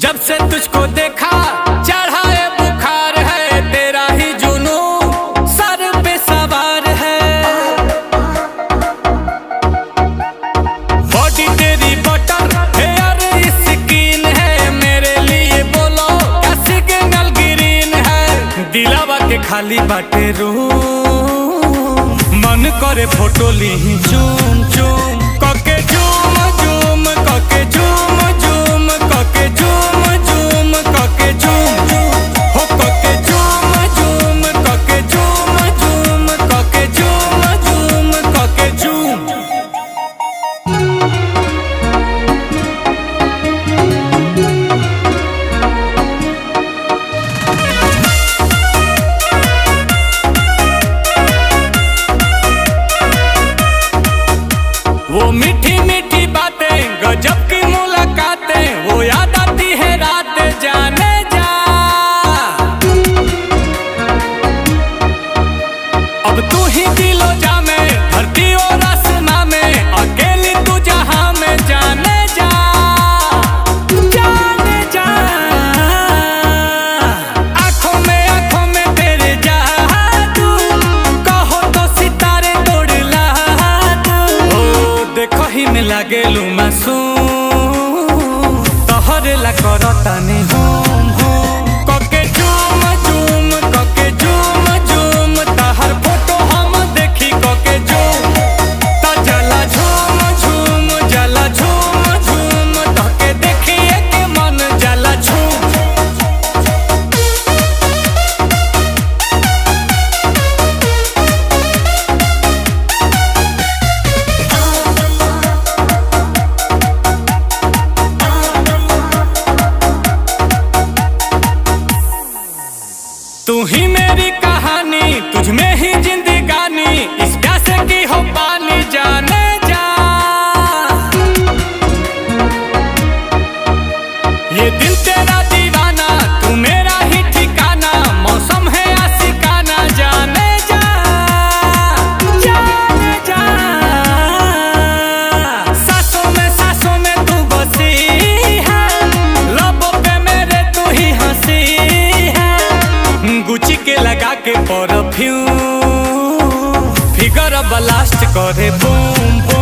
जब से तुझको देखा चढ़ा है बुखार है, तेरा ही जुनून सर पे सवार है। बॉडी तेरी बटर हेयर स्किन है, मेरे लिए बोलो क्या सिग्नल ग्रीन है। दिलावा के खाली बाटे रूम, मन करे फोटो ली चूम चूम कके झूम झूम कके झूम झूम कके झूम झूम कके झूम हो कके झूम झूम कके झूम झूम कके झूम झूम कके झूम। वो मीठी मीठी बातें गजब की मुलाकातें, वो याद आती है रात जाने जा। अब तू ही दिलो जा में धरती और आसमां में, अकेली तू जहां में जाने जा जाने जा। आंखों में तेरे जादू, कहो तो सितारे तोड़ ला दू। देखो ही में लागेलू मासूम, तोहरे ला करतानी होम होम कके झूम झूम कके झूम झूम। तहर फोटो हम देखी कके झूम ता जला झूम झूम जला झूम झूम, तके देखिए के मन जला झूम। तू ही मेरी कहानी, तुझ में ही जिंदगानी, इस प्यासे की हो पानी जाने जा। ये दिल तेरा दीवाना, तू मेरा ही ठिकाना, मौसम है आशिकाना जाने जा जाने जा। सांसों में तू बसी है, लबों पे मेरे तू ही हंसी है। गुची के लगा के परफ्यूम, फिगर ब्लास्ट करे बूम बूम।